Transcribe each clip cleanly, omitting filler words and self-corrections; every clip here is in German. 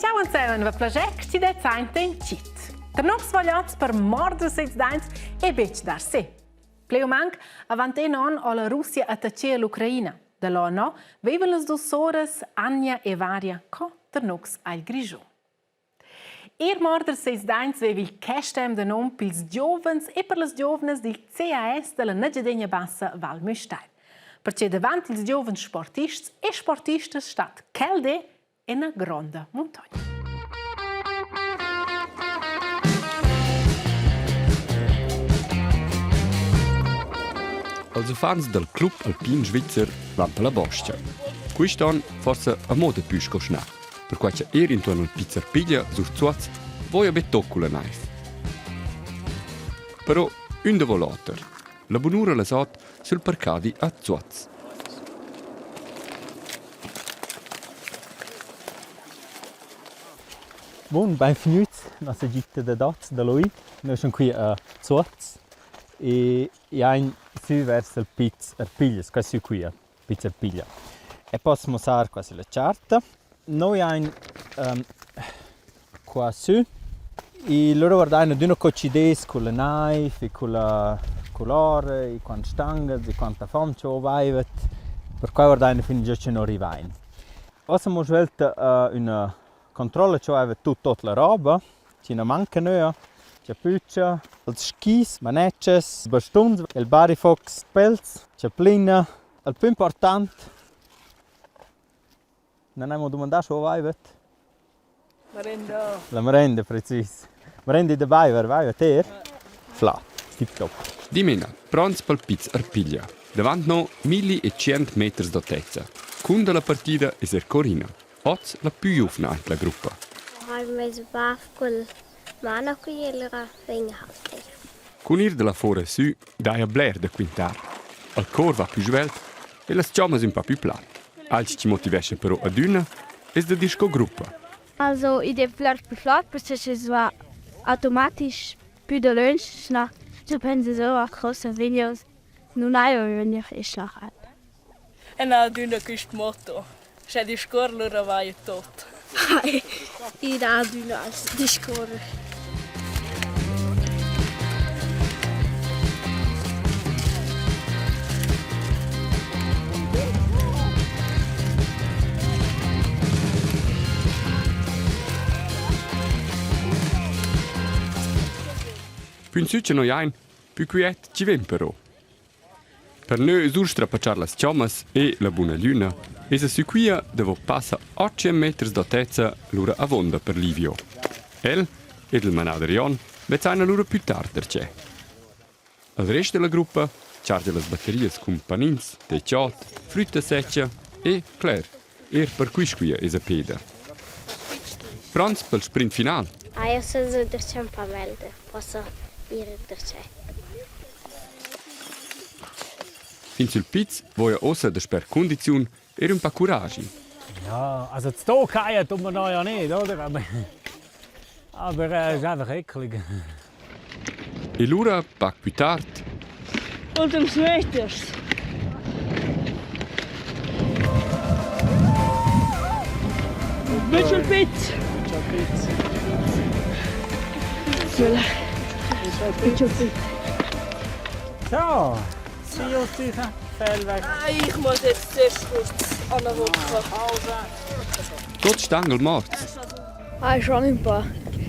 ciao insieme al progetto di Zainte in Cit. Per noi svogliati per mordere se dains e bec dar se. Pleomanc avanti non alla Russia attaccia l'Ucraina. Dall'anno vivono le due sorelle Anja e Varia co per noi al Grigion. Mordere se dains vive il castem de nom per i giovani e per le giovani del CAS della Negedegna Bassa Val Müstair. Perché davanti i giovani sportisti e sportiste sta calde e una grande montagna. Els fans del Club Alpin Svizzer van per la Boscia. Quest'anno forse a moda più scosnà, per quai c'è intorno al Pizzerpiglia sur Zuaz voi a bettoccula naif. Però, un de volater, la bonura la sot sul parcadi a Zuaz. Buon, benvenuti nella gita da Daz, da lui. Noi siamo qui a Zuaz e in su verso il Pizzerpiglia, quasi qui a Pizzerpiglia. E possiamo usare quasi la carta. Noi abbiamo qua su e loro guardano di una coccidez con la knife e con la colore, e quante stange, e quanta fame ci aveva. Per cui guardano fino a che non arriviamo. Ora abbiamo scelto una controllo che aveva tutta la roba, ci ne manca noi, c'è puccia, il skis, manetches, bastons, il barifox, pelz, c'è plina, il più importante. Non abbiamo domandato se aveva. Merenda. La merenda, preciso. Merenda di Bayer, vai te? Flat, tip top. Dimena, pronti per il Pizzerpiglia. Davanti noi 1100 metri d'altezza. Cunda la partita è Corina. Oggi la più giovane della gruppa. Abbiamo messo baff col mano qui e la venga alta. Con ir della fora su, dai a Blair da quintar. Il cor va più svelto e le schiome un po' più plane. Alci ci motivesce però ad una è da disco gruppa. Also, ich devo flirt più flot, perché es war automatisch più de lunch, na, ich penso so a große Videos, non hai wenn ich es nachher. E na d'una questo motto. Se di scorlo vai tutto. Ich da d'una di scorre. Più in su c'è noi ein, più quiet ci ven però. Per noi ustra pacciar las chiamas e la buona luna, e se su quia devo passa 8 metri d'altezza l'ora a vonda per Livio. El ed il manaderion vezzaina l'ora più tardi c'è. Il resto della gruppa charge le batterie con panins, teciot, frutta seccia e Claire, per cui squia è a peda. Pronti per il sprint finale? Io sono un po' melde, posso dire perché. Fin sul Piz voia ossa da sper condizione e un po' coraggio. Ja, also zu Tokio tun wir noch ja nicht, oder? Aber es ist einfach eklig. E l'ora, poco più tardi, Últimos metros. Mitchell Pitts. Mitchell Pitts. So, see you sicher. Fellweg. Ich muss jetzt zuerst kurz an der Woche. tot stangel mort. Schon ein paar,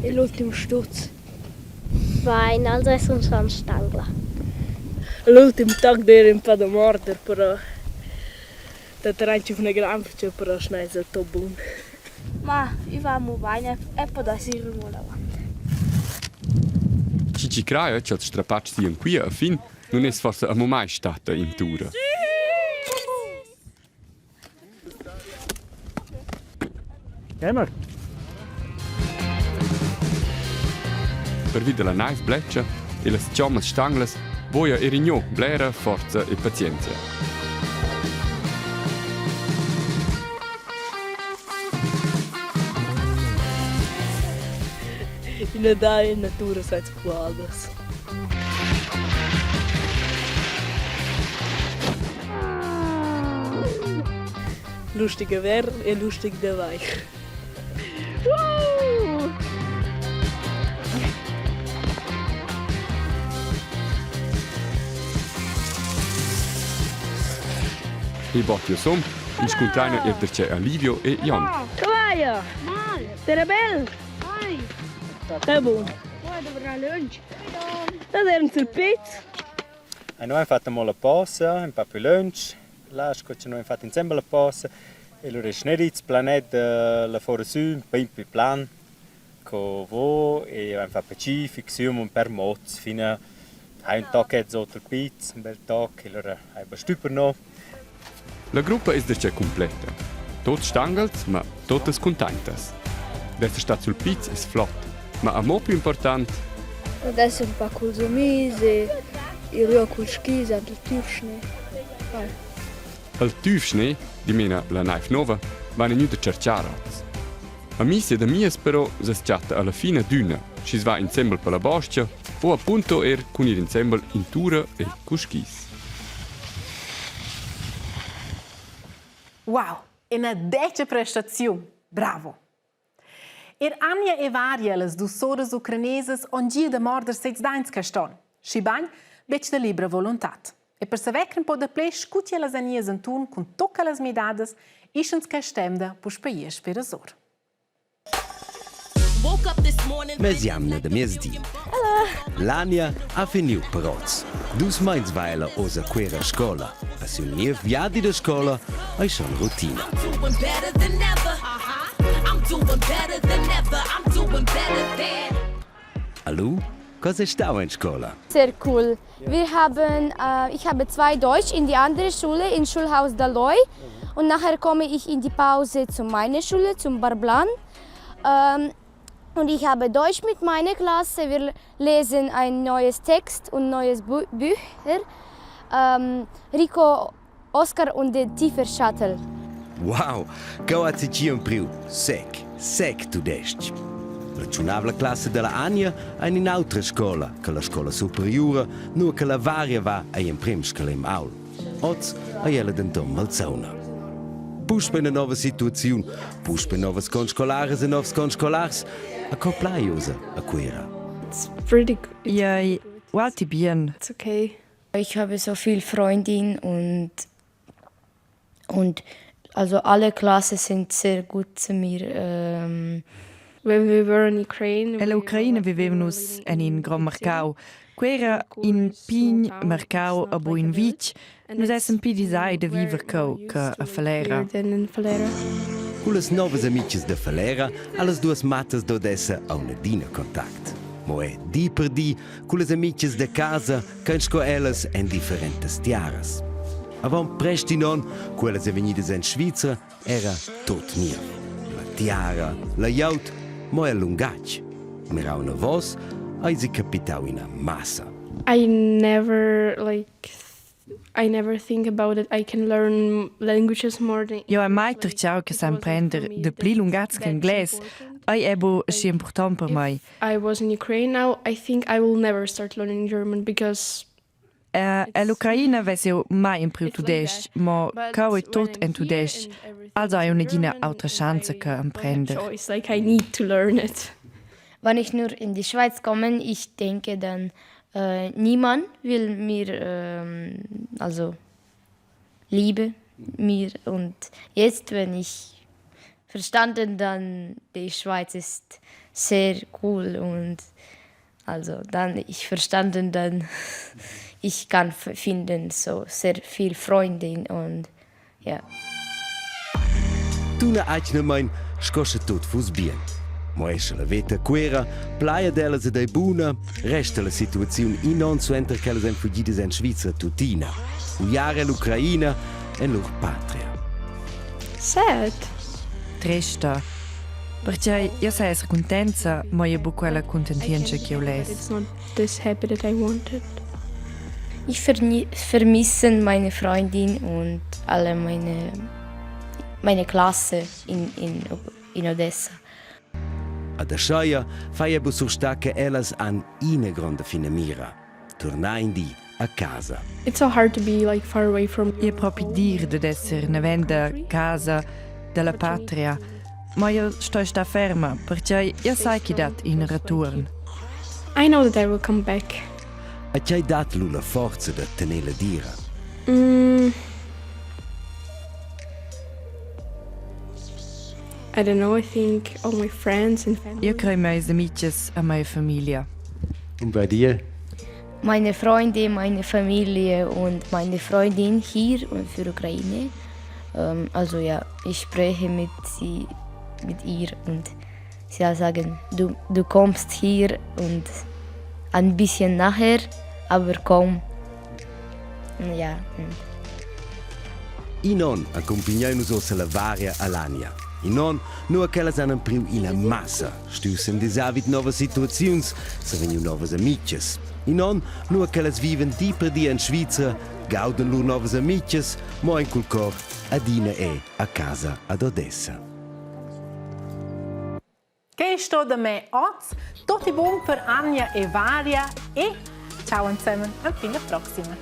l'ultimo sturz. Vai in alza e sono stangla. L'ultimo tag era un po' da morder, però da tranci una gramfice, però schneider è tutto buono. Ma, ich war mu bene, e poi da si rimuola. Ci craia che il strapaccio sia qui a fin non è forse a mai stata in tura. Gehen wir. Per videre la knife bleccia e le chiamas stangles, voia e rignò, blera, forza e pazienza. In der Dai Natur seid quadras. Lustige Wer e lustig der Weich. e Bottio Som, in scontaina erderce Livio e Jon. Cavallo! Era bello? Tá bom. Da era un pezzo. Noi abbiamo fatto una pausa, un po' più lunch. Là abbiamo fatto insieme la pausa. E allora è nicht planet la fora su, un po' più plan. Con voi e abbiamo fatto pacific, un per moz, fino a un tag sotto il pizzo, un bel tag. E allora abbiamo stupor no. La gruppa è derce completa. Tot stangels, ma totes contentas. D'essere stato sul pizzo è flott, ma a mo più importante. Adesso un po' con le mise, il rio con skis e il tiefschnee. Al tiefschnee, di mena la naif nova, va in da cerciare. A mise e da mies però si schiatta alla fine d'una, ci va insieme per la boscia, o appunto con ir insieme in tura e con skis. Wow, una deccia prestazione. Bravo! Anja e varie les dussoras ucraneses on gia de morder sets dains caston. Schibagn, bec de libra voluntat. E per savecren po de ple scutia las anies antun con tocca las medades ischens castemda pus paies per azor. Mes jamne de miesdi. L'Ania ha finiu peroz. Dus meinsweiler osa quera scola. A sul niev viadi de scola ai schon routine. Hallo, was ist da in Schule? Sehr cool. Ich habe 2 Deutsch in die andere Schule, in Schulhaus Daloy. Und nachher komme ich in die Pause zu meiner Schule, zum Barblan. Und ich habe Deutsch mit meiner Klasse. Wir lesen ein neues Text und neues Bücher. Rico, Oscar und der tiefe Shuttle. Wow, go a ci un priu. Sec tu dest. La giunavla classe della Ania è in un'altra scuola, che la scuola superiore, nur che la varia va a in primscala im Aul. Oz a ella denton malzona. Pus per una nuova situazione, pus per nuove conscolares e nuove conscolars, a coplaiosa a quera. It's pretty good. Ja, walti bien. It's okay. Ich habe so viele Freundinnen und also alle Klassen sind sehr gut zu mir. When we were in Ukraine, E l'Ucraina vivevnus in Gran Marcau. Quera in Pign Marcau a bo in Vic. Nus essen pi disai de viver co che a Falera. in Falera. Con le nuove amiche de Falera, alle due matas d'odessa a una dina contact. Mo è di per di, con le amiche de casa, che sco elles en differentes tiaras. Avant presti non, quelle venidas in Svizzera, era tot mio. La tiara, la jaut, mo è lungac. Mira una voz, ai si capitau in a massa. I never think about it. I can learn languages more than. Jo, mai terciau che sam prender de pli lungats che inglés. Ai ebo si important per mai. I was in Ukraine now. I think I will never start learning German because. L'Ucraina vesio mai impriu tudesc, ma cau e tot en tudesc. Also hai un'edina altra chance che imprender. It's like I need to learn it. Wenn ich nur in die Schweiz komme, ich denke dann, niemand will mir, Liebe mir. Und jetzt, wenn ich verstanden, dann die Schweiz ist sehr cool und also dann ich verstanden, dann ich kann finden so sehr viel Freundin und ja. Tu na aici mein scosce tot fus bien. Mo esce la veta quera, plaia della se dei buna, resta la situazione in non so enter che le fugides in Svizzera tutina. Ujare l'Ucraina e lor patria. Sad. Trista. Perché io sei essere contenta, ma io ho quella contentienza che io les. It's not this happy that I wanted. Ich vermisse meine Freundin und alle meine Klasse in Odessa. A da schaia fai ebo sursta che ellas an ina grande fine mira. Torna indi a casa. It's so hard to be like far away from. Io proprio dire di essere una venda casa della patria, ma io sto ferma perché io sai che dat in ritorno. I know that I will come back. A c'hai dat la forza da tenere dira. I don't know, I think all my friends and family. Io credo meine amici e meine Familie. Und bei dir? Meine Freunde, meine Familie und meine Freundin hier und für Ukraine. Also ja, ich spreche mit ihr und sie sagen, du kommst hier und ein bisschen nachher, aber komm. Ja. I non accompagnano-nos ossa la varia Alania. I non nu aquelas hanno priu ina massa. Stussen desavid novas situaziuns, se vengono novas amiches. I non nu aquelas viven di per di in Svizra, gauden lur novas amiches, mo in cul cor adina a casa ad Odessa. Che è stato da me oggi? Tutti buon per Anja e Varia e ciao insieme, alla prossima.